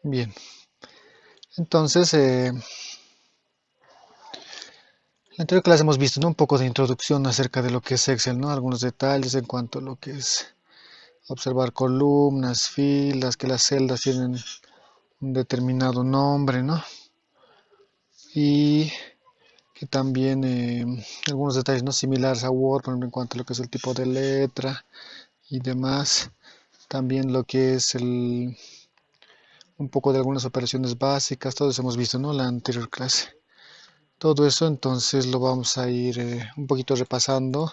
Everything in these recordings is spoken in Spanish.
Bien, entonces, en la anterior clase hemos visto, ¿no? Un poco de introducción acerca de lo que es Excel, ¿no? Algunos detalles en cuanto a lo que es observar columnas, filas, que las celdas tienen un determinado nombre, ¿no? Y que también algunos detalles, ¿no? Similares a Word, por ejemplo, en cuanto a lo que es el tipo de letra y demás. También lo que es un poco de algunas operaciones básicas, todo eso hemos visto, ¿no? La anterior clase. Todo eso entonces lo vamos a ir un poquito repasando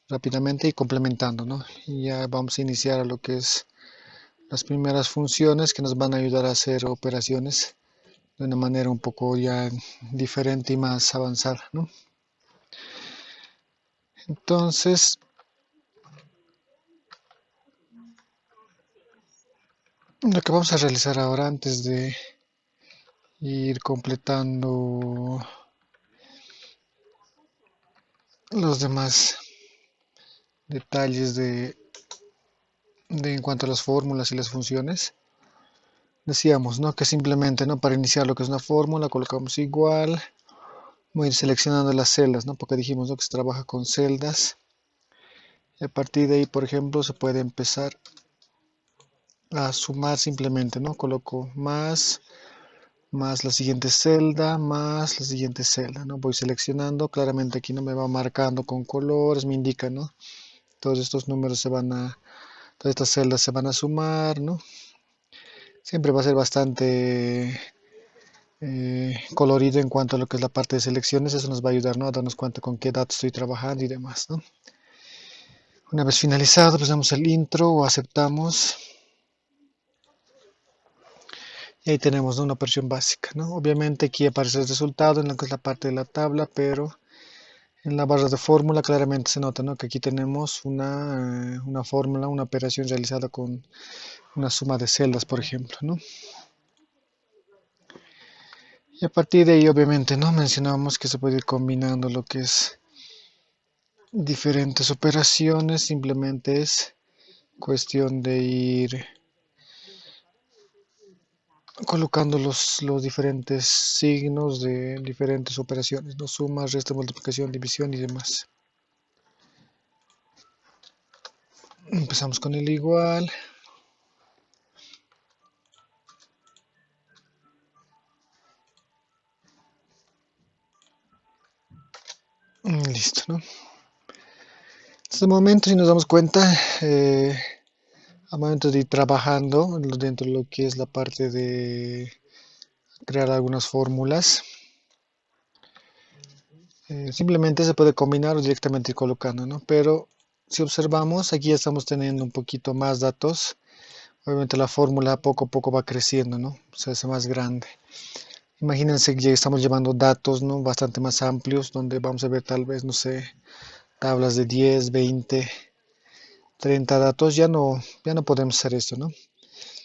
rápidamente y complementando, ¿no? Y ya vamos a iniciar a lo que es las primeras funciones que nos van a ayudar a hacer operaciones de una manera un poco ya diferente y más avanzada, ¿no? Entonces, lo que vamos a realizar ahora antes de ir completando los demás detalles de en cuanto a las fórmulas y las funciones, decíamos, ¿no? Que simplemente, ¿no? Para iniciar lo que es una fórmula, colocamos igual, voy a ir seleccionando las celdas, ¿no? Porque dijimos, ¿no? Que se trabaja con celdas. Y a partir de ahí, por ejemplo, se puede empezar a sumar simplemente, ¿no? Coloco más la siguiente celda, más la siguiente celda, ¿no? Voy seleccionando, claramente aquí no me va marcando con colores, me indica, ¿no? Todos estos números todas estas celdas se van a sumar, ¿no? Siempre va a ser bastante colorido en cuanto a lo que es la parte de selecciones, eso nos va a ayudar, ¿no? A darnos cuenta con qué datos estoy trabajando y demás, ¿no? Una vez finalizado, pues damos el intro o aceptamos y ahí tenemos, ¿no? Una operación básica, ¿no? Obviamente aquí aparece el resultado en lo que es la parte de la tabla, pero en la barra de fórmula claramente se nota, ¿no? Que aquí tenemos una fórmula, una operación realizada con una suma de celdas, por ejemplo, ¿no? Y a partir de ahí, obviamente, ¿no? Mencionamos que se puede ir combinando lo que es diferentes operaciones, simplemente es cuestión de ir colocando los diferentes signos de diferentes operaciones, ¿no? Suma, resta, multiplicación, división y demás. Empezamos con el igual. Listo, ¿no? Hasta el momento, si nos damos cuenta, al momento de ir trabajando dentro de lo que es la parte de crear algunas fórmulas, simplemente se puede combinar o directamente ir colocando, ¿no? Pero si observamos, aquí ya estamos teniendo un poquito más datos. Obviamente la fórmula poco a poco va creciendo, ¿no? Se hace más grande. Imagínense que ya estamos llevando datos, ¿no? Bastante más amplios, donde vamos a ver tal vez, no sé, tablas de 10, 20, 30 datos. Ya no podemos hacer esto, ¿no?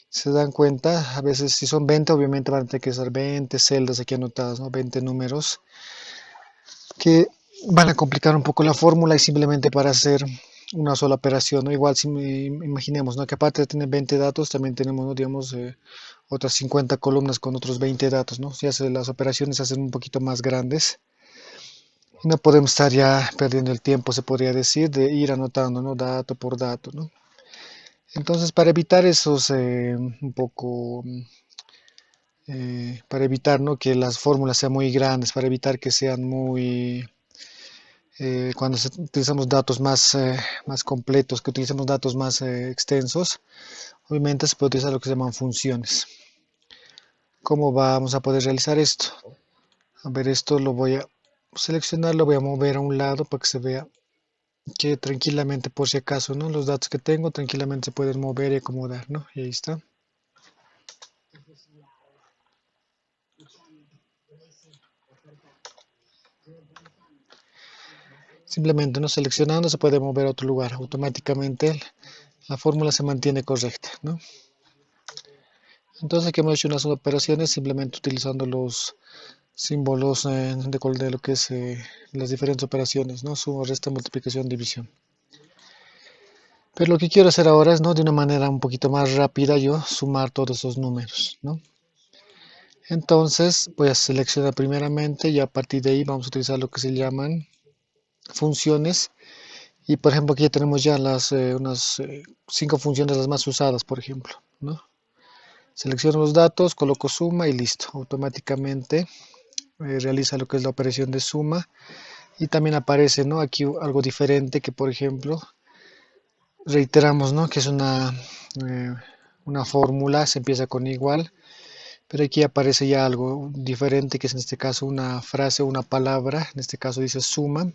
Si se dan cuenta, a veces si son 20, obviamente van a tener que ser 20 celdas aquí anotadas, ¿no? 20 números que van a complicar un poco la fórmula y simplemente para hacer una sola operación, ¿no? Igual si imaginemos, ¿no? Que aparte de tener 20 datos, también tenemos, ¿no? Digamos, otras 50 columnas con otros 20 datos, ¿no? Las operaciones se hacen un poquito más grandes y no podemos estar ya perdiendo el tiempo, se podría decir, de ir anotando, ¿no? Dato por dato, ¿no? Entonces, para evitar esos un poco para evitar, ¿no? Que las fórmulas sean muy grandes, para evitar que sean cuando utilizamos datos más completos, que utilicemos datos más extensos, obviamente se puede utilizar lo que se llaman funciones. ¿Cómo vamos a poder realizar esto? A ver, esto lo voy a seleccionar, lo voy a mover a un lado para que se vea que tranquilamente, por si acaso, ¿no? Los datos que tengo tranquilamente se pueden mover y acomodar, ¿no? Y ahí está. Simplemente no seleccionando se puede mover a otro lugar. Automáticamente la fórmula se mantiene correcta, ¿no? Entonces aquí hemos hecho unas operaciones simplemente utilizando los símbolos de lo que es las diferentes operaciones, ¿no? Suma, resta, multiplicación, división. Pero lo que quiero hacer ahora es, ¿no?, de una manera un poquito más rápida, yo sumar todos esos números, ¿no? Entonces voy a seleccionar primeramente y a partir de ahí vamos a utilizar lo que se llaman funciones. Y por ejemplo aquí ya tenemos ya unas 5 funciones las más usadas, por ejemplo, ¿no? Selecciono los datos, coloco suma y listo. Automáticamente realiza lo que es la operación de suma. Y también aparece, ¿no?, aquí algo diferente que, por ejemplo, reiteramos, ¿no?, que es una fórmula, se empieza con igual, pero aquí aparece ya algo diferente, que es en este caso una frase o una palabra, en este caso dice suma.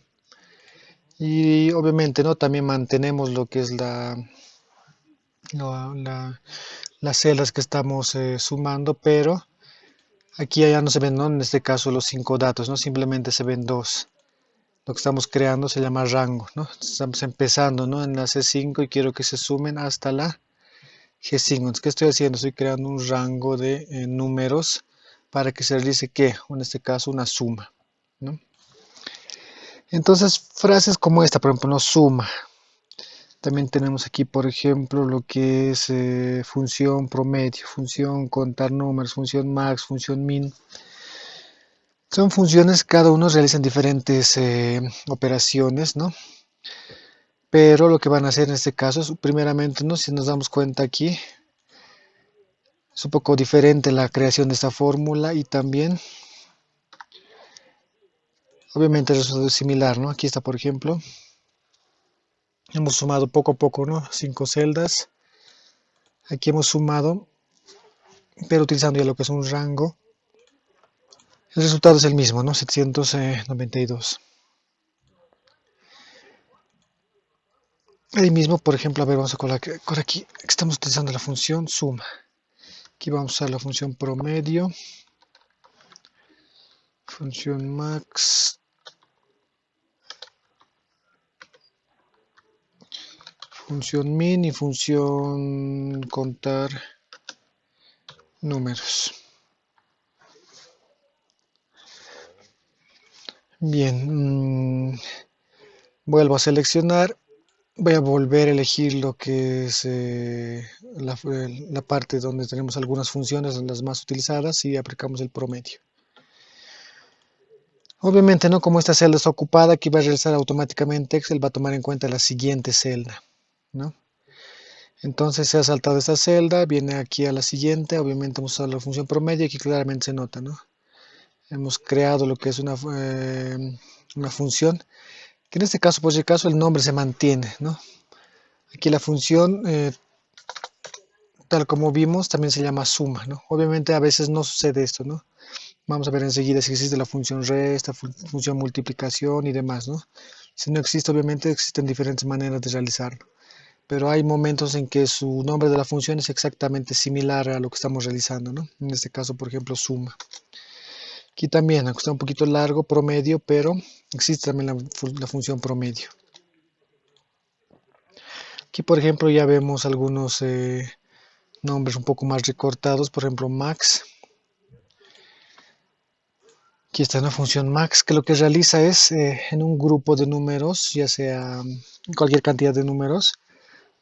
Y obviamente, ¿no?, también mantenemos lo que es las celdas que estamos sumando, pero aquí ya no se ven, ¿no?, en este caso los 5 datos, ¿no? Simplemente se ven dos. Lo que estamos creando se llama rango, ¿no? Estamos empezando, ¿no?, en la C5 y quiero que se sumen hasta la G5. Entonces, ¿qué estoy haciendo? Estoy creando un rango de números para que se realice, ¿qué? En este caso, una suma, ¿no? Entonces, frases como esta, por ejemplo, no suma. También tenemos aquí, por ejemplo, lo que es función promedio, función contar números, función max, función min. Son funciones, cada uno realizan diferentes operaciones, ¿no? Pero lo que van a hacer en este caso es, primeramente, ¿no?, si nos damos cuenta aquí, es un poco diferente la creación de esta fórmula y también, obviamente, el resultado es similar, ¿no? Aquí está, por ejemplo, hemos sumado poco a poco, ¿no?, 5 celdas. Aquí hemos sumado, pero utilizando ya lo que es un rango. El resultado es el mismo, ¿no? 792. Ahí mismo, por ejemplo, a ver, vamos a colocar aquí, estamos utilizando la función suma. Aquí vamos a usar la función promedio, función max, función min y función contar números. Bien, vuelvo a seleccionar. Voy a volver a elegir lo que es la parte donde tenemos algunas funciones, las más utilizadas, y aplicamos el promedio. Obviamente, ¿no?, como esta celda está ocupada, aquí va a realizar automáticamente Excel, va a tomar en cuenta la siguiente celda, ¿no? Entonces se ha saltado esta celda, viene aquí a la siguiente, obviamente vamos a usar la función promedio, aquí claramente se nota, ¿no? Hemos creado lo que es una función, que en este caso, por si acaso, el nombre se mantiene, ¿no? Aquí la función, tal como vimos, también se llama suma, ¿no? Obviamente a veces no sucede esto, ¿no? Vamos a ver enseguida si existe la función resta, función multiplicación y demás, ¿no? Si no existe, obviamente existen diferentes maneras de realizarlo. Pero hay momentos en que su nombre de la función es exactamente similar a lo que estamos realizando, ¿no? En este caso, por ejemplo, suma. Aquí también, aunque está un poquito largo, promedio, pero existe también la función promedio. Aquí, por ejemplo, ya vemos algunos nombres un poco más recortados, por ejemplo, max. Aquí está una función max, que lo que realiza es, en un grupo de números, ya sea cualquier cantidad de números,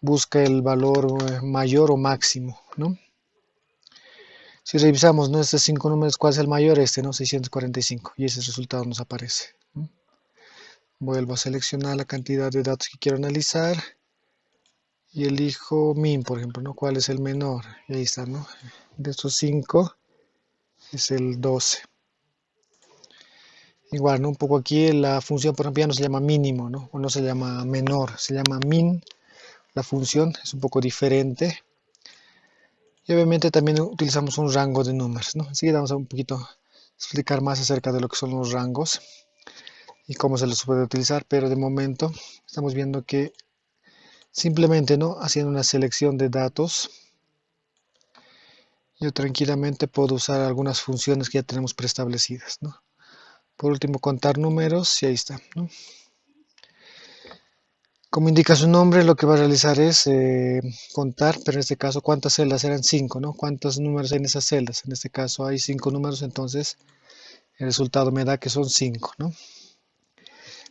busca el valor mayor o máximo, ¿no? Si revisamos, ¿no?, estos 5 números, ¿cuál es el mayor? Este, ¿no? 645, y ese resultado nos aparece, ¿no? Vuelvo a seleccionar la cantidad de datos que quiero analizar y elijo min, por ejemplo, ¿no?, ¿cuál es el menor? Y ahí está, ¿no? De estos 5 es el 12. Igual, ¿no?, un poco aquí la función, por ejemplo, ya no se llama mínimo, ¿no?, o no se llama menor, se llama min. La función es un poco diferente. Y obviamente también utilizamos un rango de números, ¿no? Enseguida vamos a un poquito explicar más acerca de lo que son los rangos y cómo se los puede utilizar, pero de momento estamos viendo que simplemente, ¿no?, haciendo una selección de datos, yo tranquilamente puedo usar algunas funciones que ya tenemos preestablecidas, ¿no? Por último, contar números, y ahí está, ¿no? Como indica su nombre, lo que va a realizar es contar, pero en este caso, ¿cuántas celdas? Eran 5, ¿no? ¿Cuántos números hay en esas celdas? En este caso hay 5 números, entonces el resultado me da que son 5, ¿no?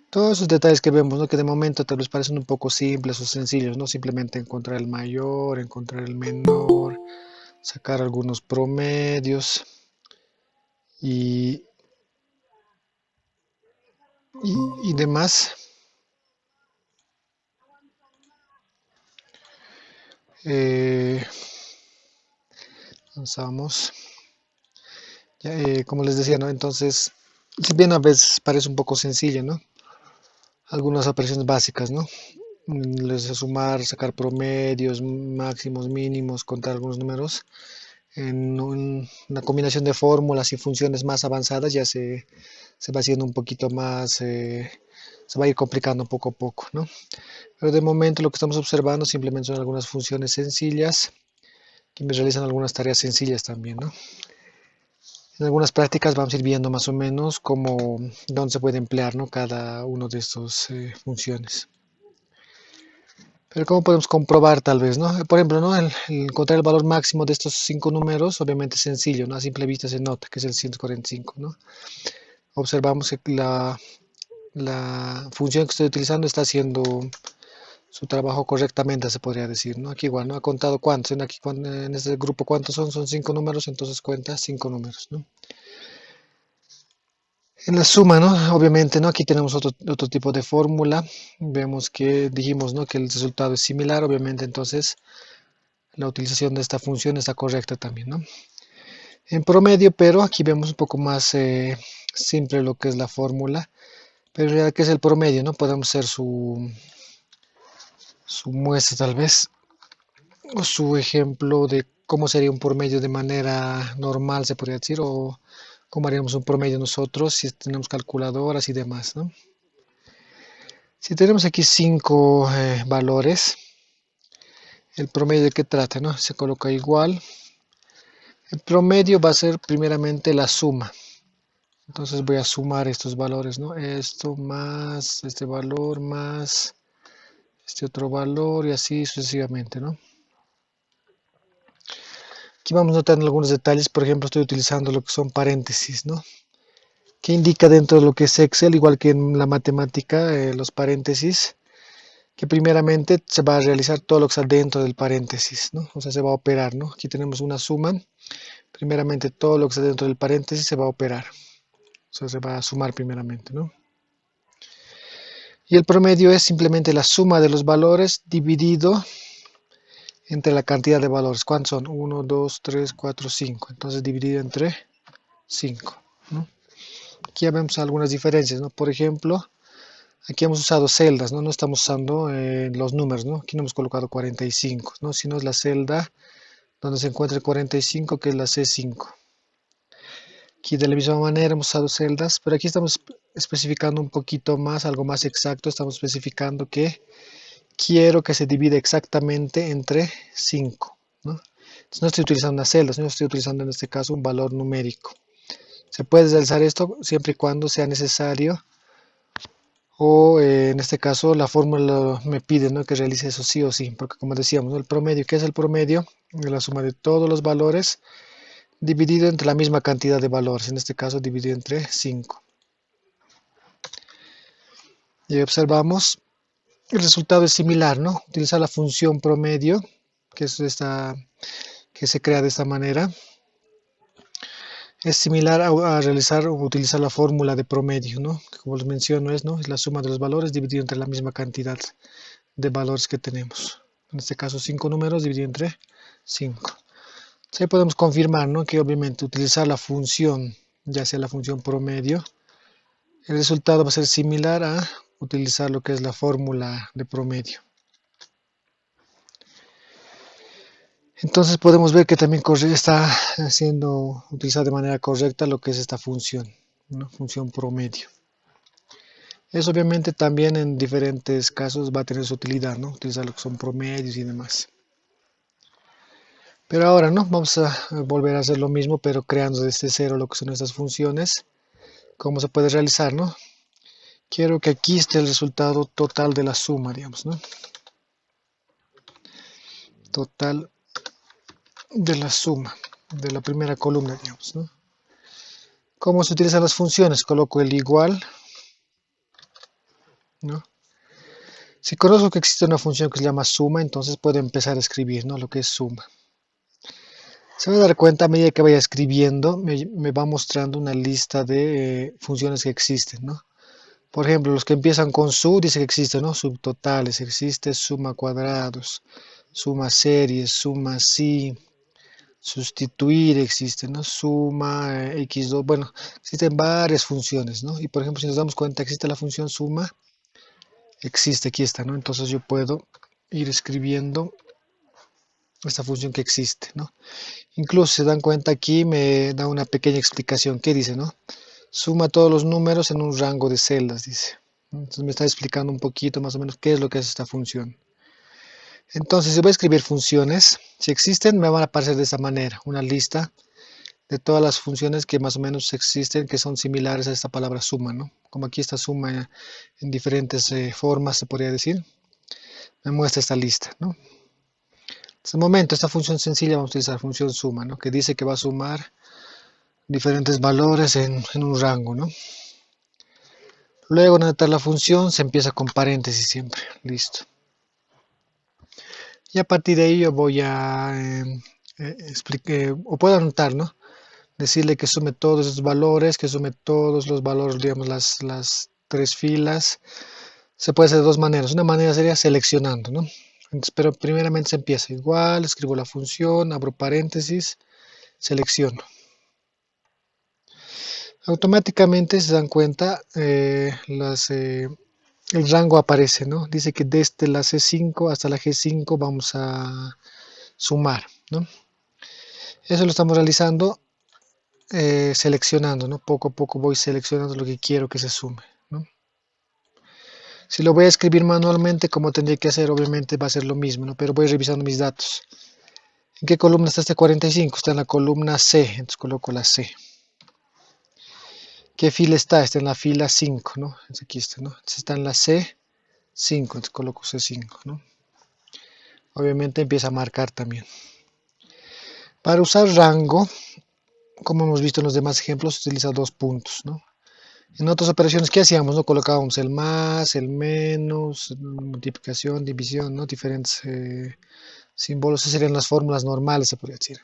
Todos esos detalles que vemos, ¿no? Que de momento tal vez parecen un poco simples o sencillos, ¿no? Simplemente encontrar el mayor, encontrar el menor, sacar algunos promedios y, y demás. Eh, Avanzamos. Ya, como les decía, ¿no? Entonces, si bien a veces parece un poco sencillo, ¿no? Algunas operaciones básicas, ¿no? Les sumar, sacar promedios, máximos, mínimos, contar algunos números. En una combinación de fórmulas y funciones más avanzadas ya se va haciendo un poquito más, se va a ir complicando poco a poco, ¿no? Pero de momento lo que estamos observando simplemente son algunas funciones sencillas que me realizan algunas tareas sencillas también, ¿no? En algunas prácticas vamos a ir viendo más o menos cómo, dónde se puede emplear, ¿no? Cada uno de estos funciones. Pero cómo podemos comprobar tal vez, ¿no? Por ejemplo, ¿no? El encontrar el valor máximo de estos 5 números, obviamente es sencillo, ¿no? A simple vista se nota que es el 145, ¿no? Observamos que la función que estoy utilizando está haciendo su trabajo correctamente, se podría decir, ¿no? Aquí igual, ¿no? Ha contado cuántos, aquí, en este grupo cuántos son 5 números, entonces cuenta 5 números, ¿no? En la suma, ¿no? Obviamente, ¿no? Aquí tenemos otro tipo de fórmula. Vemos que dijimos, ¿no? Que el resultado es similar, obviamente, entonces la utilización de esta función está correcta también, ¿no? En promedio, pero aquí vemos un poco más simple lo que es la fórmula. Pero en realidad, ¿qué es el promedio, no? Podemos hacer su muestra tal vez, o su ejemplo de cómo sería un promedio de manera normal, se podría decir, o cómo haríamos un promedio nosotros si tenemos calculadoras y demás, ¿no? Si tenemos aquí 5 valores, el promedio de qué trata, ¿no? Se coloca igual. El promedio va a ser primeramente la suma. Entonces voy a sumar estos valores, ¿no? Esto más este valor más este otro valor y así sucesivamente, ¿no? Aquí vamos notando algunos detalles, por ejemplo, estoy utilizando lo que son paréntesis, ¿no? Que indica dentro de lo que es Excel, igual que en la matemática, los paréntesis, que primeramente se va a realizar todo lo que está dentro del paréntesis, ¿no? O sea, se va a operar, ¿no? Aquí tenemos una suma, primeramente todo lo que está dentro del paréntesis se va a operar, o sea, se va a sumar primeramente, ¿no? Y el promedio es simplemente la suma de los valores dividido entre la cantidad de valores. ¿Cuántos son? 1, 2, 3, 4, 5. Entonces dividido entre 5, ¿no? Aquí ya vemos algunas diferencias, ¿no? Por ejemplo, aquí hemos usado celdas, ¿no? No estamos usando los números, ¿no? Aquí no hemos colocado 45, ¿no? Sino es la celda donde se encuentra el 45, que es la C5. Aquí de la misma manera hemos usado celdas, pero aquí estamos especificando un poquito más, algo más exacto. Estamos especificando que quiero que se divida exactamente entre 5, ¿no? Entonces no estoy utilizando una celda, sino estoy utilizando en este caso un valor numérico. Se puede realizar esto siempre y cuando sea necesario o en este caso la fórmula me pide, ¿no? Que realice eso sí o sí, porque como decíamos, ¿no? El promedio, ¿qué es el promedio? La suma de todos los valores dividido entre la misma cantidad de valores, en este caso dividido entre 5. Y observamos, el resultado es similar, ¿no? Utilizar la función promedio, que es esta, que se crea de esta manera, es similar a realizar o utilizar la fórmula de promedio, ¿no? Que como les menciono es, ¿no? Es la suma de los valores dividido entre la misma cantidad de valores que tenemos. En este caso 5 números dividido entre 5. Entonces podemos confirmar, ¿no? Que obviamente utilizar la función, ya sea la función promedio, el resultado va a ser similar a utilizar lo que es la fórmula de promedio. Entonces podemos ver que también está siendo utilizada de manera correcta lo que es esta función, ¿no? Función promedio. Eso obviamente también en diferentes casos va a tener su utilidad, ¿no? Utilizar lo que son promedios y demás. Pero ahora, ¿no? Vamos a volver a hacer lo mismo, pero creando desde cero lo que son estas funciones. ¿Cómo se puede realizar, no? Quiero que aquí esté el resultado total de la suma, digamos, ¿no? Total de la suma, de la primera columna, digamos, ¿no? ¿Cómo se utilizan las funciones? Coloco el igual ¿no? Si conozco que existe una función que se llama suma, entonces puedo empezar a escribir, ¿no? Lo que es suma. Se va a dar cuenta a medida que vaya escribiendo, me va mostrando una lista de funciones que existen, ¿no? Por ejemplo, los que empiezan con su, dice que existen, ¿no? Subtotales, existe suma cuadrados, suma series, suma si, sustituir existe, ¿no? Suma x2, bueno, existen varias funciones, ¿no? Y por ejemplo, si nos damos cuenta, existe la función suma, existe, aquí está, ¿no? Entonces yo puedo ir escribiendo esta función que existe, ¿no? Incluso se dan cuenta aquí me da una pequeña explicación. ¿Qué dice, no? Suma todos los números en un rango de celdas, dice. Entonces me está explicando un poquito más o menos qué es lo que es esta función. Entonces, si voy a escribir funciones, si existen, me van a aparecer de esta manera, una lista de todas las funciones que más o menos existen, que son similares a esta palabra suma, ¿no? Como aquí está suma en diferentes formas, se podría decir, me muestra esta lista, ¿no? En este momento, esta función sencilla vamos a utilizar función suma, ¿no? Que dice que va a sumar diferentes valores en un rango, ¿no? Luego de anotar la función se empieza con paréntesis siempre, listo. Y a partir de ahí yo voy a explicar, o puedo anotar, ¿no? Decirle que sume todos esos valores, que sume todos los valores, digamos, las tres filas. Se puede hacer de dos maneras. Una manera sería seleccionando, ¿no? Entonces, pero primeramente se empieza igual, escribo la función, abro paréntesis, selecciono. Automáticamente se dan cuenta, el rango aparece, ¿no? Dice que desde la C5 hasta la G5 vamos a sumar, ¿no? Eso lo estamos realizando seleccionando, ¿no? Poco a poco voy seleccionando lo que quiero que se sume, ¿no? Si lo voy a escribir manualmente, como tendría que hacer, obviamente va a ser lo mismo, ¿no? Pero voy revisando mis datos. ¿En qué columna está este 45? Está en la columna C, entonces coloco la C. ¿Qué fila está? Está en la fila 5, ¿no? Entonces aquí está, ¿no? Entonces está en la C5, entonces coloco C5, ¿no? Obviamente empieza a marcar también. Para usar rango, como hemos visto en los demás ejemplos, se utiliza dos puntos, ¿no? En otras operaciones, ¿qué hacíamos? ¿No? Colocábamos el más, el menos, multiplicación, división, ¿no? Diferentes símbolos, esas serían las fórmulas normales, se podría decir.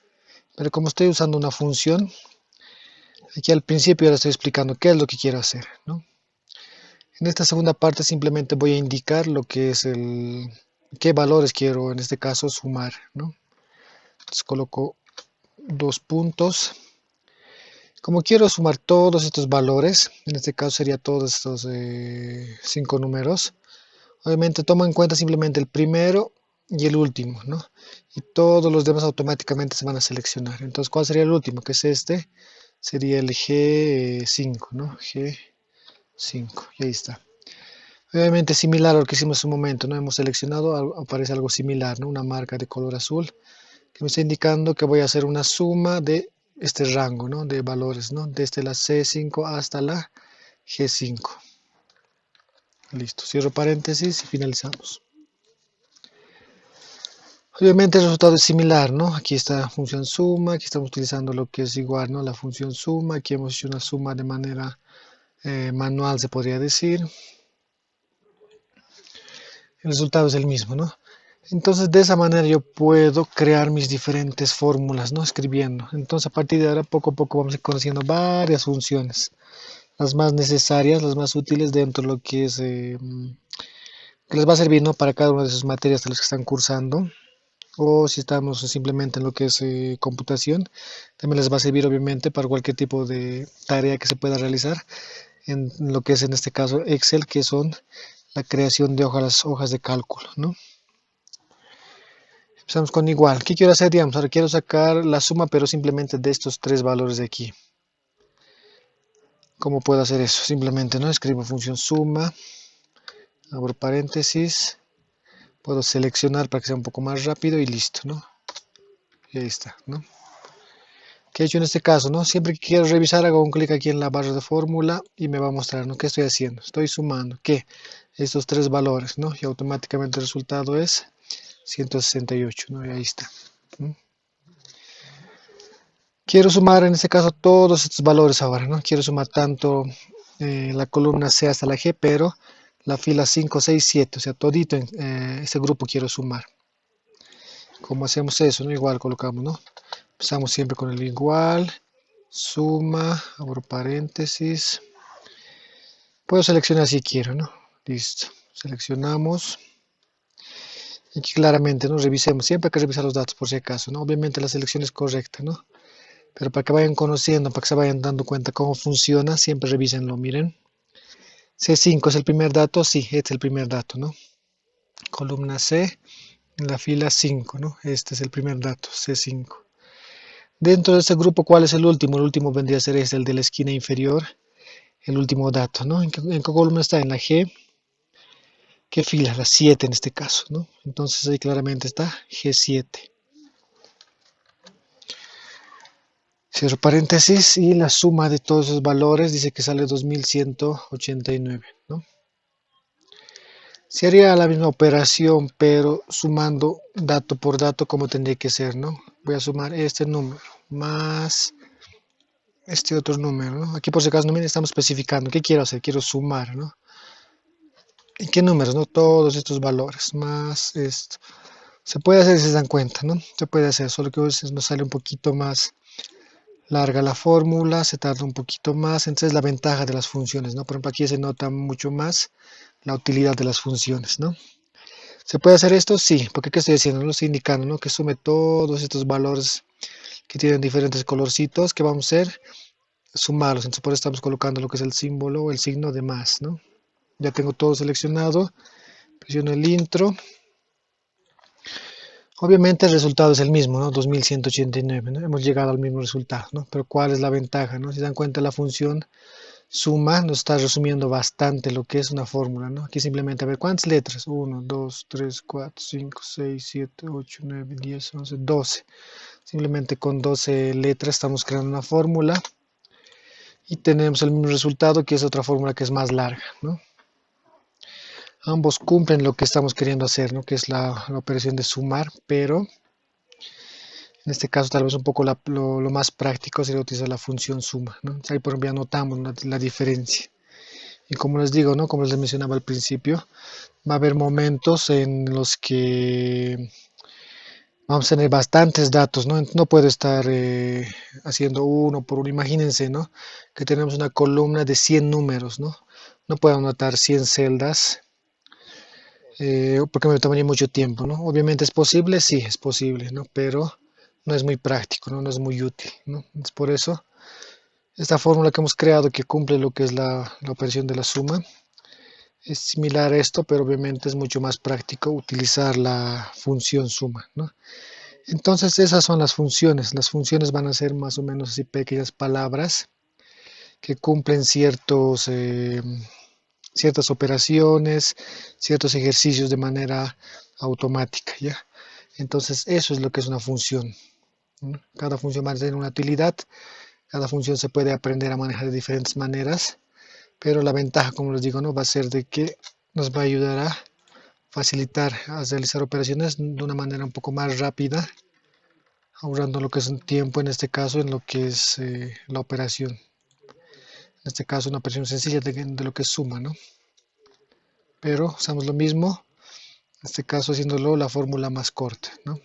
Pero como estoy usando una función, aquí al principio ya le estoy explicando qué es lo que quiero hacer, ¿no? En esta segunda parte simplemente voy a indicar lo que es qué valores quiero en este caso sumar, ¿no? Entonces coloco dos puntos. Como quiero sumar todos estos valores, en este caso sería todos estos 5 números, obviamente tomo en cuenta simplemente el primero y el último, ¿no? Y todos los demás automáticamente se van a seleccionar. Entonces, ¿cuál sería el último? Que es este, sería el G5, ¿no? G5, y ahí está. Obviamente similar a lo que hicimos en un momento, ¿no? Hemos seleccionado, aparece algo similar, ¿no? Una marca de color azul que me está indicando que voy a hacer una suma de este rango, ¿no? De valores, ¿no? Desde la C5 hasta la G5. Listo, cierro paréntesis y finalizamos. Obviamente el resultado es similar, ¿no? Aquí está la función suma, aquí estamos utilizando lo que es igual, ¿no? La función suma, aquí hemos hecho una suma de manera manual, se podría decir. El resultado es el mismo, ¿no? Entonces de esa manera yo puedo crear mis diferentes fórmulas, ¿no? Escribiendo. Entonces a partir de ahora poco a poco vamos a ir conociendo varias funciones. Las más necesarias, las más útiles dentro de lo que es, que les va a servir, ¿no? Para cada una de sus materias de los que están cursando. O si estamos simplemente en lo que es computación, también les va a servir obviamente para cualquier tipo de tarea que se pueda realizar en lo que es en este caso Excel, que son la creación de hojas de cálculo, ¿no? Empezamos con igual. ¿Qué quiero hacer? Digamos, ahora quiero sacar la suma, pero simplemente de estos tres valores de aquí. ¿Cómo puedo hacer eso? Simplemente, ¿no? Escribo función suma, abro paréntesis, puedo seleccionar para que sea un poco más rápido y listo, ¿no? Y ahí está, ¿no? ¿Qué he hecho en este caso, no? Siempre que quiero revisar hago un clic aquí en la barra de fórmula y me va a mostrar, ¿no? ¿Qué estoy haciendo? Estoy sumando, ¿qué? Estos tres valores, ¿no? Y automáticamente el resultado es 168, ¿no? Y ahí está, ¿no? Quiero sumar en este caso todos estos valores ahora, ¿no? Quiero sumar tanto la columna C hasta la G, pero la fila 5, 6, 7, o sea, todito en ese grupo quiero sumar. ¿Cómo hacemos eso? ¿No? Igual colocamos, ¿no? Empezamos siempre con el igual, suma, abro paréntesis. Puedo seleccionar si quiero, ¿no? Listo. Seleccionamos. Y aquí claramente, ¿no? Revisemos. Siempre hay que revisar los datos por si acaso, ¿no? Obviamente la selección es correcta, ¿no? Pero para que vayan conociendo, para que se vayan dando cuenta cómo funciona, siempre revísenlo, miren. C5 es el primer dato, sí, este es el primer dato, ¿no? Columna C, en la fila 5, ¿no? Este es el primer dato, C5. Dentro de este grupo, ¿cuál es el último? El último vendría a ser este, el de la esquina inferior, el último dato, ¿no? ¿En qué columna está? En la G. ¿Qué fila? La 7 en este caso, ¿no? Entonces ahí claramente está G7. Cierro paréntesis y la suma de todos esos valores dice que sale 2189, ¿no? Se haría la misma operación, pero sumando dato por dato como tendría que ser, ¿no? Voy a sumar este número más este otro número, ¿no? Aquí por si acaso no me estamos especificando. ¿Qué quiero hacer? Quiero sumar, ¿no? ¿Y qué números, no? Todos estos valores más esto. Se puede hacer si se dan cuenta, ¿no? Se puede hacer, solo que a veces nos sale un poquito más larga la fórmula, se tarda un poquito más, entonces la ventaja de las funciones, ¿no? Por ejemplo, aquí se nota mucho más la utilidad de las funciones, ¿no? ¿Se puede hacer esto? Sí, porque ¿qué estoy haciendo? Lo estoy indicando, ¿no? Que sume todos estos valores que tienen diferentes colorcitos, que vamos a hacer, sumarlos, entonces por eso estamos colocando lo que es el símbolo o el signo de más, ¿no? Ya tengo todo seleccionado, presiono el intro. Obviamente el resultado es el mismo, ¿no? 2189, ¿no? Hemos llegado al mismo resultado, ¿no? Pero ¿cuál es la ventaja, no? Si se dan cuenta, la función suma nos está resumiendo bastante lo que es una fórmula, ¿no? Aquí simplemente a ver cuántas letras. 1, 2, 3, 4, 5, 6, 7, 8, 9, 10, 11, 12. Simplemente con 12 letras estamos creando una fórmula y tenemos el mismo resultado que es otra fórmula que es más larga, ¿no? Ambos cumplen lo que estamos queriendo hacer, ¿no? Que es la operación de sumar, pero en este caso tal vez un poco lo más práctico sería utilizar la función suma, ¿no? Ahí por ejemplo ya notamos la diferencia. Y como les digo, ¿no? Como les mencionaba al principio, va a haber momentos en los que vamos a tener bastantes datos, ¿no? No puedo estar haciendo uno por uno. Imagínense, ¿no? Que tenemos una columna de 100 números, ¿no? No puedo anotar 100 celdas porque me tomaría mucho tiempo, ¿no? Obviamente es posible, sí, es posible, ¿no? Pero no es muy práctico, ¿no? No es muy útil, ¿no? Es por eso esta fórmula que hemos creado que cumple lo que es la operación de la suma es similar a esto, pero obviamente es mucho más práctico utilizar la función suma, ¿no? Entonces esas son las funciones. Las funciones van a ser más o menos así pequeñas palabras que cumplen ciertas operaciones, ciertos ejercicios de manera automática, ¿ya? Entonces eso es lo que es una función, ¿no? Cada función va a tener una utilidad, cada función se puede aprender a manejar de diferentes maneras, pero la ventaja, como les digo, ¿no? Va a ser de que nos va a ayudar a facilitar, a realizar operaciones de una manera un poco más rápida, ahorrando lo que es un tiempo en este caso en lo que es la operación. En este caso una operación sencilla de lo que es suma, ¿no? Pero usamos lo mismo, en este caso haciéndolo la fórmula más corta, ¿no?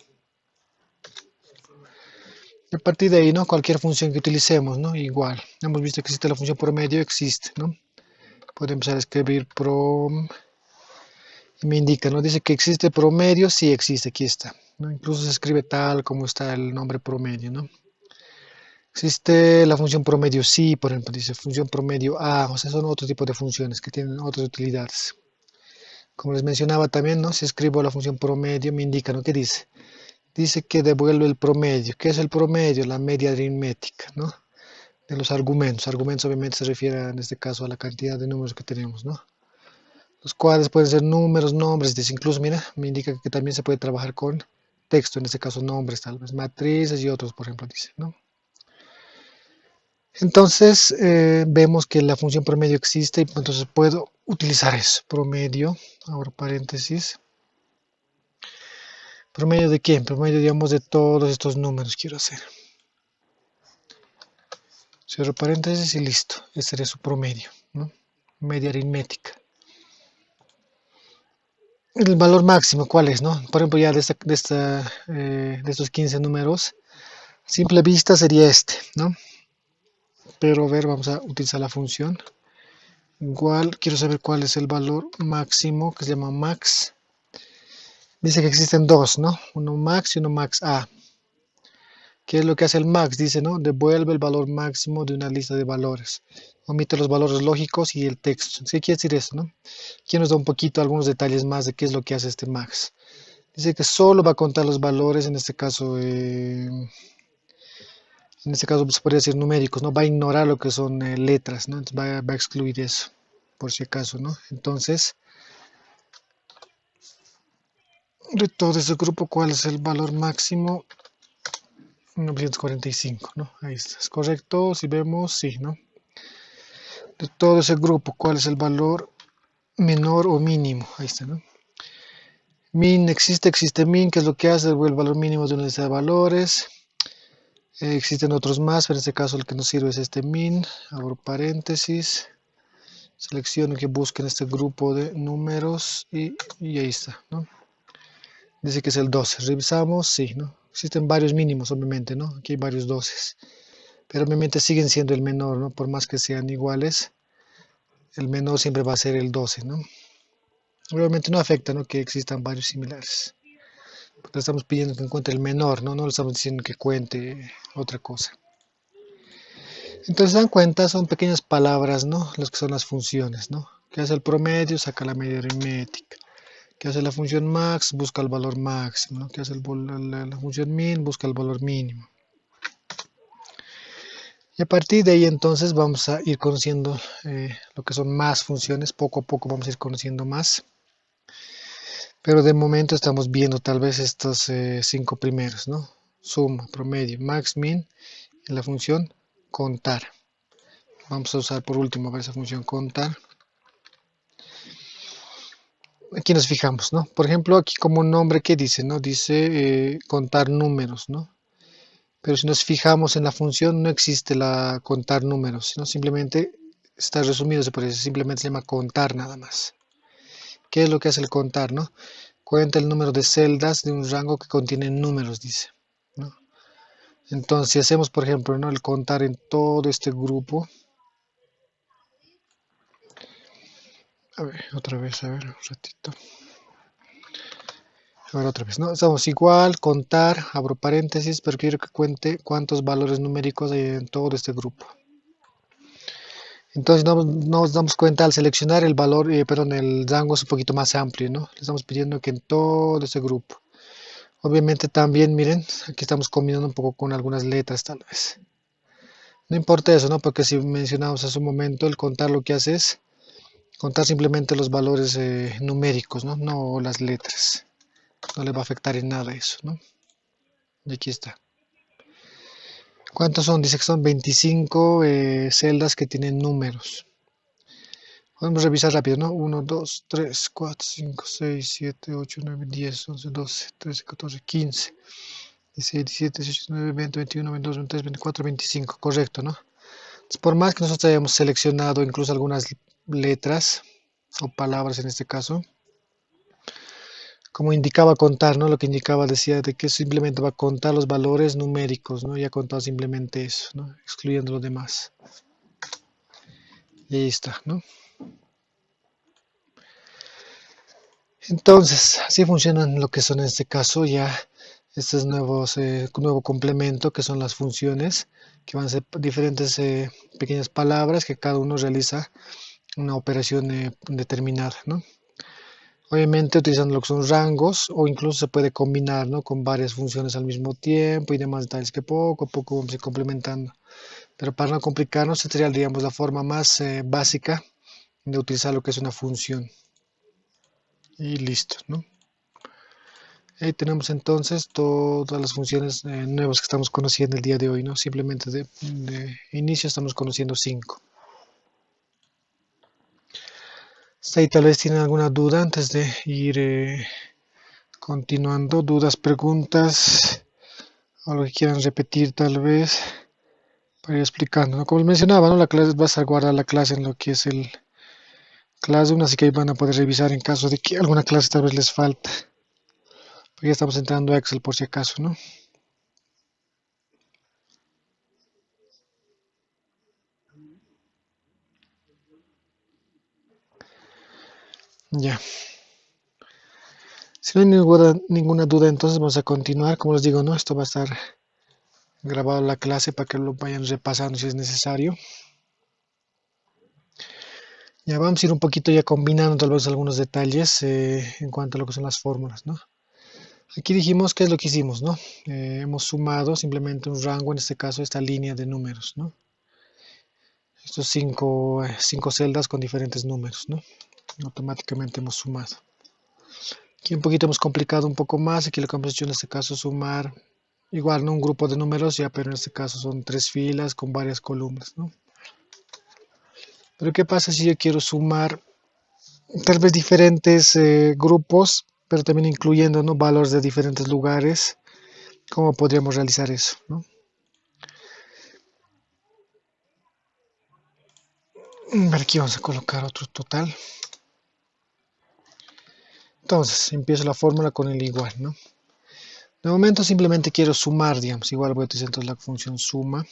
Y a partir de ahí, ¿no? Cualquier función que utilicemos, ¿no? Igual. Hemos visto que existe la función promedio, existe, ¿no? Puedo empezar a escribir prom y me indica, ¿no? Dice que existe promedio, sí existe, aquí está, ¿no? Incluso se escribe tal como está el nombre promedio, ¿no? Existe la función promedio sí, por ejemplo, dice función promedio A, o sea, son otro tipo de funciones que tienen otras utilidades. Como les mencionaba también, ¿no? Si escribo la función promedio, me indica, ¿no? ¿Qué dice? Dice que devuelve el promedio. ¿Qué es el promedio? La media aritmética, ¿no? De los argumentos. Argumentos obviamente se refiere en este caso a la cantidad de números que tenemos, ¿no? Los cuales pueden ser números, nombres, dice, incluso, mira, me indica que también se puede trabajar con texto, en este caso nombres, tal vez, matrices y otros, por ejemplo, dice, ¿no? Entonces, vemos que la función promedio existe y entonces puedo utilizar eso, promedio, ahora paréntesis. ¿Promedio de qué? Promedio, digamos, de todos estos números quiero hacer. Cierro paréntesis y listo. Ese sería su promedio, ¿no? Media aritmética. el valor máximo, ¿cuál es, no? Por ejemplo, ya de estos 15 números, a simple vista sería este, ¿no? Pero a ver, vamos a utilizar la función. Igual, quiero saber cuál es el valor máximo, que se llama max. Dice que existen dos, ¿no? Uno max y uno max A. ¿Qué es lo que hace el max? Dice, ¿no? Devuelve el valor máximo de una lista de valores. Omite los valores lógicos y el texto. ¿Qué quiere decir eso, no? Aquí nos da un poquito algunos detalles más de qué es lo que hace este max. Dice que solo va a contar los valores, en este caso se podría decir numéricos, ¿no? Va a ignorar lo que son letras, ¿no? Entonces va a excluir eso, por si acaso, ¿no? Entonces, de todo ese grupo, ¿cuál es el valor máximo? 945, ¿no? Ahí está, ¿es correcto? Si vemos, sí, ¿no? De todo ese grupo, ¿cuál es el valor menor o mínimo? Ahí está, ¿no? Min existe min, que es lo que hace, el valor mínimo de una lista de valores. Existen otros más, pero en este caso el que nos sirve es este min. Abro paréntesis, selecciono que busque en este grupo de números y ahí está, ¿no? Dice que es el 12. Revisamos, sí, ¿no? Existen varios mínimos, obviamente, ¿no? Aquí hay varios 12. Pero obviamente siguen siendo el menor, ¿no? Por más que sean iguales, el menor siempre va a ser el 12, ¿no? Obviamente no afecta, ¿no? Que existan varios similares. Porque le estamos pidiendo que encuentre el menor, ¿no? No le estamos diciendo que cuente otra cosa. Entonces, se dan cuenta, son pequeñas palabras, ¿no? Las que son las funciones, ¿no? ¿Qué hace el promedio? Saca la media aritmética. ¿Qué hace la función max? Busca el valor máximo, ¿no? ¿Qué hace la función min? Busca el valor mínimo. Y a partir de ahí entonces vamos a ir conociendo lo que son más funciones. Poco a poco vamos a ir conociendo más. Pero de momento estamos viendo tal vez estos 5 primeros, ¿no? Suma, promedio, max, min y la función contar. Vamos a usar por último esa función contar. Aquí nos fijamos, ¿no? Por ejemplo, aquí como nombre, ¿qué dice, no? Dice contar números, ¿no? Pero si nos fijamos en la función, no existe la contar números, sino simplemente está resumido, se puede decir, simplemente se llama contar nada más. ¿Qué es lo que hace el contar, no? Cuenta el número de celdas de un rango que contiene números, dice, ¿no? Entonces, si hacemos, por ejemplo, ¿no? El contar en todo este grupo. A ver, otra vez, a ver, un ratito. Ahora otra vez, ¿no? Estamos igual, contar, abro paréntesis, pero quiero que cuente cuántos valores numéricos hay en todo este grupo. Entonces nos damos cuenta al seleccionar el valor, perdón, el rango es un poquito más amplio, ¿no? Le estamos pidiendo que en todo este grupo. Obviamente también, miren, aquí estamos combinando un poco con algunas letras tal vez. No importa eso, ¿no? Porque si mencionamos hace un momento, el contar lo que hace es contar simplemente los valores numéricos, ¿no? No las letras. No le va a afectar en nada eso, ¿no? Y aquí está. ¿Cuántos son? Dice que son 25 celdas que tienen números. Podemos revisar rápido, ¿no? 1, 2, 3, 4, 5, 6, 7, 8, 9, 10, 11, 12, 13, 14, 15, 16, 17, 18, 19, 20, 21, 22, 23, 24, 25. Correcto, ¿no? Entonces, por más que nosotros hayamos seleccionado incluso algunas letras o palabras en este caso, como indicaba contar, ¿no? Lo que indicaba decía de que simplemente va a contar los valores numéricos, ¿no? Ya ha contado simplemente eso, ¿no? Excluyendo los demás. Y ahí está, ¿no? Entonces, así funcionan lo que son en este caso ya estos nuevo complemento que son las funciones, que van a ser diferentes pequeñas palabras que cada uno realiza una operación determinada, ¿no? Obviamente utilizando lo que son rangos o incluso se puede combinar, ¿no? Con varias funciones al mismo tiempo y demás detalles que poco a poco vamos a ir complementando. Pero para no complicarnos, esta sería, digamos, la forma más básica de utilizar lo que es una función. Y listo, ¿no? Ahí tenemos entonces todas las funciones nuevas que estamos conociendo el día de hoy, ¿no? Simplemente de inicio estamos conociendo 5. Ahí tal vez tienen alguna duda antes de ir continuando. Dudas, preguntas, algo que quieran repetir tal vez para ir explicando, ¿no? Como les mencionaba, ¿no? La clase vas a guardar la clase en lo que es el clase 1, así que ahí van a poder revisar en caso de que alguna clase tal vez les falta. Porque ya estamos entrando a Excel por si acaso, ¿no? Ya. Si no hay ninguna duda, entonces vamos a continuar. Como les digo, ¿no? Esto va a estar grabado en la clase para que lo vayan repasando si es necesario. Ya vamos a ir un poquito ya combinando tal vez algunos detalles en cuanto a lo que son las fórmulas, ¿no? Aquí dijimos qué es lo que hicimos, ¿no? Hemos sumado simplemente un rango, en este caso esta línea de números, ¿no? Estos cinco celdas con diferentes números, ¿no? Automáticamente hemos sumado. Aquí un poquito hemos complicado un poco más. Aquí lo que hemos hecho en este caso es sumar, igual, ¿no? Un grupo de números, ya, pero en este caso son 3 filas con varias columnas, ¿no? Pero ¿qué pasa si yo quiero sumar tal vez diferentes grupos, pero también incluyendo, ¿no? Valores de diferentes lugares? ¿Cómo podríamos realizar eso, ¿no? Aquí vamos a colocar otro total. Entonces, empiezo la fórmula con el igual, ¿no? De momento simplemente quiero sumar, digamos. Igual voy a utilizar entonces la función suma.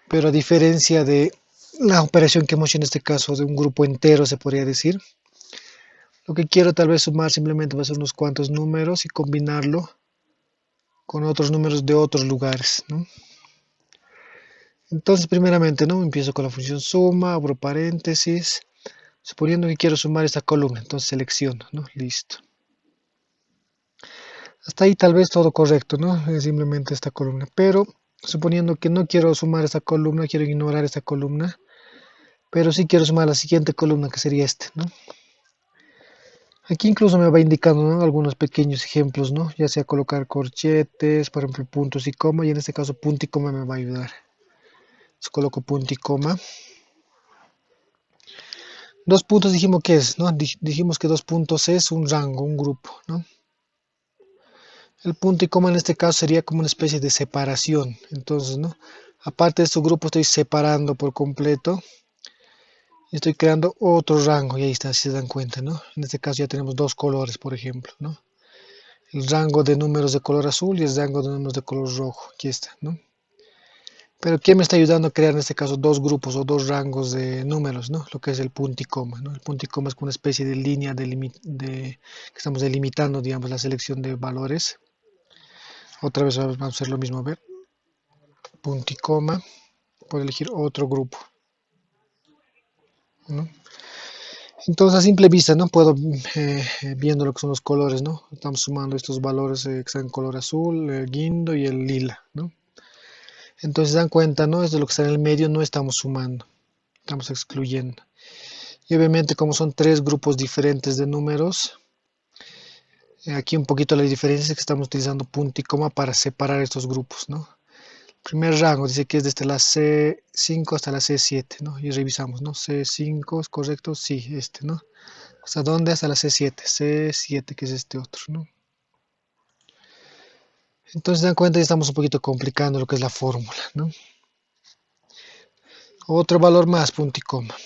Pero a diferencia de la operación que hemos hecho en este caso de un grupo entero, se podría decir, lo que quiero tal vez sumar simplemente va a ser unos cuantos números y combinarlo con otros números de otros lugares, ¿no? Entonces, primeramente, ¿no? Empiezo con la función suma, abro paréntesis, suponiendo que quiero sumar esta columna, entonces selecciono, ¿no? Listo. Hasta ahí tal vez todo correcto, ¿no? Es simplemente esta columna, pero suponiendo que no quiero sumar esta columna, quiero ignorar esta columna, pero sí quiero sumar la siguiente columna, que sería esta, ¿no? Aquí incluso me va indicando, ¿no? Algunos pequeños ejemplos, ¿no? Ya sea colocar corchetes, por ejemplo, puntos y coma, y en este caso punto y coma me va a ayudar. Entonces coloco punto y coma. Dos puntos dijimos que es, ¿no? Dijimos que 2 puntos es un rango, un grupo, ¿no? El punto y coma en este caso sería como una especie de separación. Entonces, ¿no? Aparte de este grupo estoy separando por completo. Y estoy creando otro rango, y ahí está, si se dan cuenta, ¿no? En este caso ya tenemos dos colores, por ejemplo, ¿no? El rango de números de color azul y el rango de números de color rojo. Aquí está, ¿no? Pero ¿qué me está ayudando a crear en este caso dos grupos o dos rangos de números, ¿no? Lo que es el punto y coma, ¿no? El punto y coma es como una especie de línea que estamos delimitando, digamos, la selección de valores. Otra vez vamos a hacer lo mismo, a ver. Punto y coma. Puedo elegir otro grupo, ¿no? Entonces, a simple vista, ¿no? Puedo, viendo lo que son los colores, ¿no? Estamos sumando estos valores que están en color azul, el guindo y el lila, ¿no? Entonces, se dan cuenta, ¿no? Es de lo que está en el medio, no estamos sumando, estamos excluyendo. Y obviamente, como son tres grupos diferentes de números, aquí un poquito la diferencia es que estamos utilizando punto y coma para separar estos grupos, ¿no? Primer rango dice que es desde la C5 hasta la C7, ¿no? Y revisamos, ¿no? C5 es correcto, sí, este, ¿no? ¿Hasta dónde? Hasta la C7, C7 que es este otro, ¿no? Entonces se dan cuenta que estamos un poquito complicando lo que es la fórmula, ¿no? Otro valor más, punto y coma.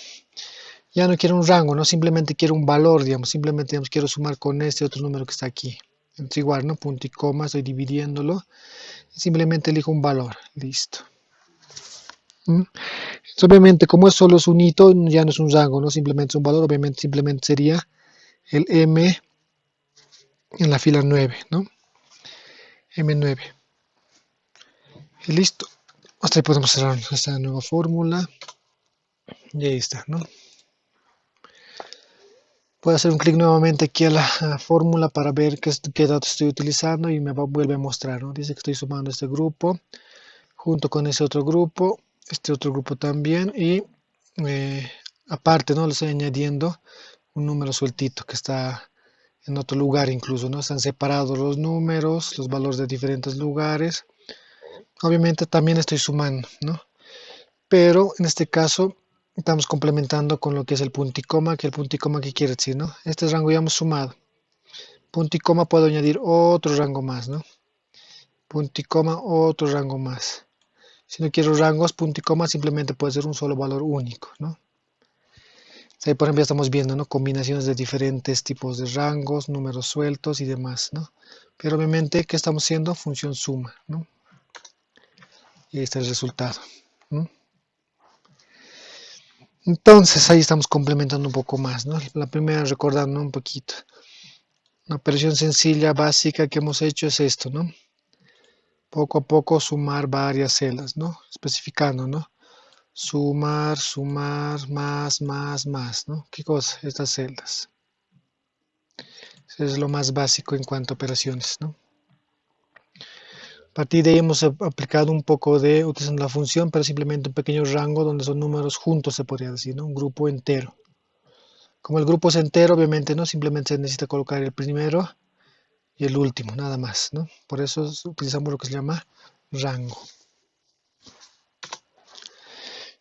Ya no quiero un rango, no simplemente quiero un valor, digamos, simplemente digamos, quiero sumar con este otro número que está aquí. Entonces igual, ¿no? Punto y coma, estoy dividiéndolo. Y simplemente elijo un valor, listo. ¿Mm? Entonces, obviamente, como es solo es un hito, ya no es un rango, no simplemente es un valor, obviamente simplemente sería el M en la fila 9, ¿no? M9. Y listo. Hasta ahí podemos cerrar esta nueva fórmula. Y ahí está, ¿no? Puedo hacer un clic nuevamente aquí a la fórmula para ver qué datos estoy utilizando y me vuelve a mostrar, ¿no? Dice que estoy sumando este grupo junto con ese otro grupo, este otro grupo también y aparte, ¿no? Le estoy añadiendo un número sueltito que está en otro lugar incluso, ¿no? Están separados los números, los valores de diferentes lugares. Obviamente también estoy sumando, ¿no? Pero en este caso estamos complementando con lo que es el punto y coma, que el punto y coma que quiere decir, ¿no? Este rango ya hemos sumado. Punto y coma puedo añadir otro rango más, ¿no? Punto y coma, otro rango más. Si no quiero rangos, punto y coma simplemente puede ser un solo valor único, ¿no? Ahí, por ejemplo, ya estamos viendo, ¿no? Combinaciones de diferentes tipos de rangos, números sueltos y demás, ¿no? Pero obviamente, ¿qué estamos haciendo? Función suma, ¿no? Y ahí está el resultado, ¿no? Entonces, ahí estamos complementando un poco más, ¿no? La primera, recordando un poquito. Una operación sencilla, básica que hemos hecho es esto, ¿no? Poco a poco sumar varias celdas, ¿no? Especificando, ¿no? Sumar, sumar, más, ¿no? ¿Qué cosa? Estas celdas. Eso es lo más básico en cuanto a operaciones, ¿no? A partir de ahí hemos aplicado un poco de, utilizando la función, pero simplemente un pequeño rango donde son números juntos, se podría decir, ¿no? Un grupo entero. Como el grupo es entero, obviamente, ¿no? Simplemente se necesita colocar el primero y el último, nada más, ¿no? Por eso utilizamos lo que se llama rango.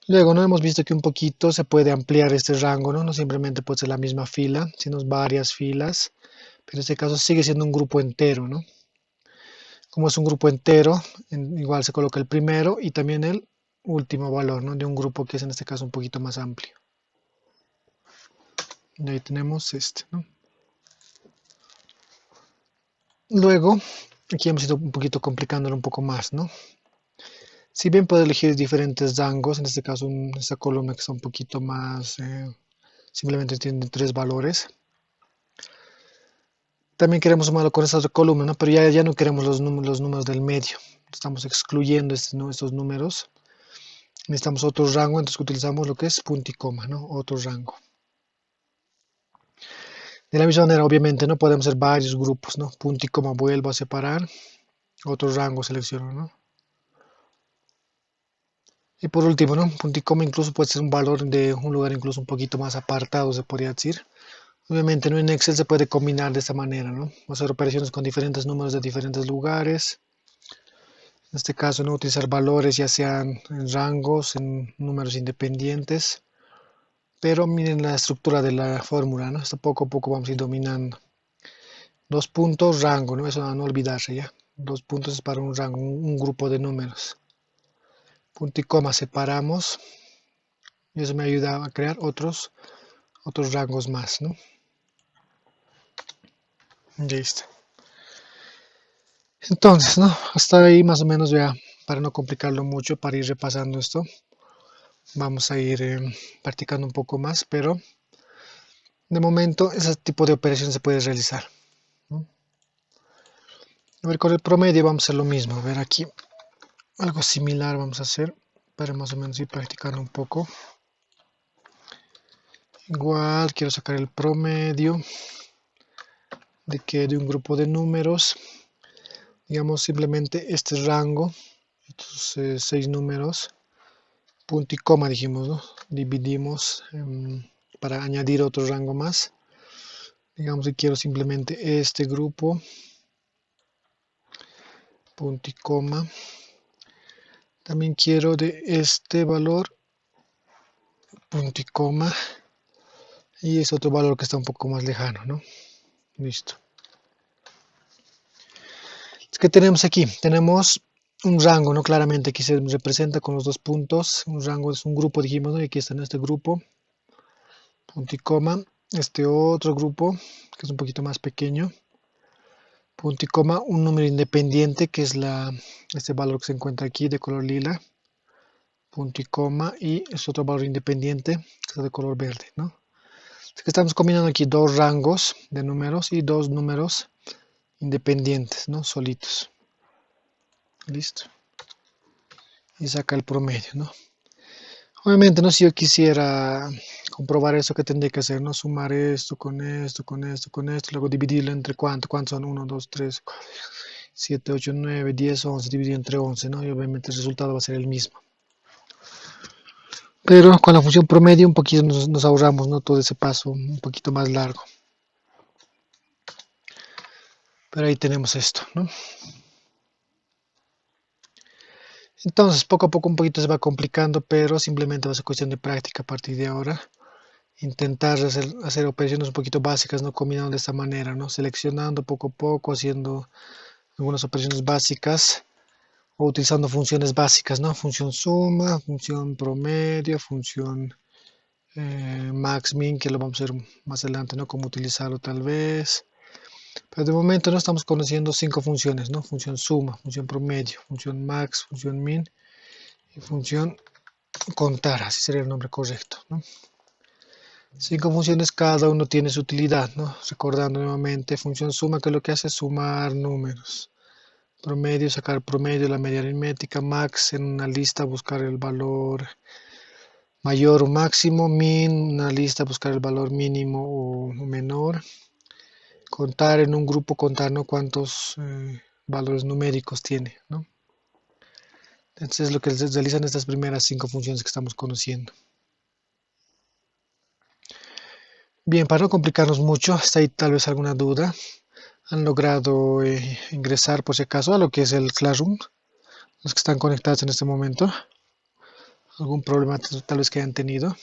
Luego, ¿no? Hemos visto que un poquito se puede ampliar este rango, ¿no? No simplemente puede ser la misma fila, sino varias filas, pero en este caso sigue siendo un grupo entero, ¿no? Como es un grupo entero, igual se coloca el primero y también el último valor, ¿no? De un grupo que es en este caso un poquito más amplio. Y ahí tenemos este, ¿no? Luego, aquí hemos ido un poquito complicándolo un poco más, ¿no? Si bien puedo elegir diferentes rangos, en este caso esta columna que está un poquito más, simplemente tiene 3 valores. También queremos sumarlo con esta otra columna, ¿no? Pero ya no queremos los números del medio. Estamos excluyendo estos números. Necesitamos otro rango, entonces utilizamos lo que es punto y coma, ¿no? Otro rango. De la misma manera, obviamente, no podemos hacer varios grupos, ¿no? Punto y coma vuelvo a separar. Otro rango selecciono, ¿no? Y por último, ¿no? Punto y coma incluso puede ser un valor de un lugar incluso un poquito más apartado, se podría decir. Obviamente, ¿no? En Excel se puede combinar de esta manera, ¿no? Hacer operaciones con diferentes números de diferentes lugares. En este caso, no utilizar valores ya sean en rangos, en números independientes. Pero miren la estructura de la fórmula, ¿no? Esto poco a poco vamos a ir dominando. 2 puntos, rango, ¿no? Eso no olvidarse ya. 2 puntos es para un rango, un grupo de números. Punto y coma separamos. Y eso me ayuda a crear otros rangos más, ¿no? Listo. Entonces, ¿no? Hasta ahí más o menos ya, para no complicarlo mucho, para ir repasando esto. Vamos a ir practicando un poco más, pero de momento ese tipo de operaciones se puede realizar, ¿no? A ver, con el promedio vamos a hacer lo mismo. A ver aquí, algo similar vamos a hacer para más o menos ir practicando un poco. Igual quiero sacar el promedio de un grupo de números. Digamos simplemente este rango, estos 6 números, punto y coma dijimos, ¿no? Dividimos para añadir otro rango más. Digamos que quiero simplemente este grupo, punto y coma. También quiero de este valor, punto y coma. Y es otro valor que está un poco más lejano, ¿no? Listo. ¿Qué tenemos aquí? Tenemos un rango, ¿no? Claramente aquí se representa con los 2 puntos. Un rango es un grupo, dijimos, ¿no? Y aquí está en este grupo, punto y coma. Este otro grupo, que es un poquito más pequeño, punto y coma, un número independiente, que es este valor que se encuentra aquí de color lila, punto y coma, y es otro valor independiente, que está de color verde, ¿no? Así que estamos combinando aquí 2 rangos de números y 2 números independientes, ¿no? Solitos. Listo. Y saca el promedio, ¿no? Obviamente, ¿no? Si yo quisiera comprobar eso, ¿qué tendría que hacer? ¿No? Sumar esto con esto, con esto, con esto, luego dividirlo entre ¿cuántos son? 1, 2, 3, 4, 7, 8, 9, 10, 11, dividido entre 11, ¿no? Y obviamente el resultado va a ser el mismo. Pero con la función promedio un poquito nos ahorramos, ¿no? Todo ese paso un poquito más largo. Pero ahí tenemos esto, ¿no? Entonces, poco a poco un poquito se va complicando, pero simplemente va a ser cuestión de práctica a partir de ahora. Intentar hacer operaciones un poquito básicas, ¿no? Combinando de esta manera, ¿no? Seleccionando poco a poco, haciendo algunas operaciones básicas o utilizando funciones básicas, ¿no? Función suma, función promedio, función max, min, que lo vamos a ver más adelante, ¿no? Cómo utilizarlo tal vez. Pero de momento no estamos conociendo 5 funciones, ¿no? Función suma, función promedio, función max, función min y función contar, así sería el nombre correcto, ¿no? 5 funciones, cada uno tiene su utilidad, ¿no? Recordando nuevamente, función suma, que lo que hace es sumar números. Promedio, sacar promedio, la media aritmética. Max, en una lista buscar el valor mayor o máximo. Min, una lista buscar el valor mínimo o menor. Contar en un grupo, contar, ¿no? Cuántos valores numéricos tiene, ¿no? Entonces es lo que se realizan estas primeras 5 funciones que estamos conociendo. Bien, para no complicarnos mucho, hasta ahí tal vez alguna duda. Han logrado ingresar por si acaso a lo que es el Classroom, los que están conectados en este momento. Algún problema tal vez que hayan tenido.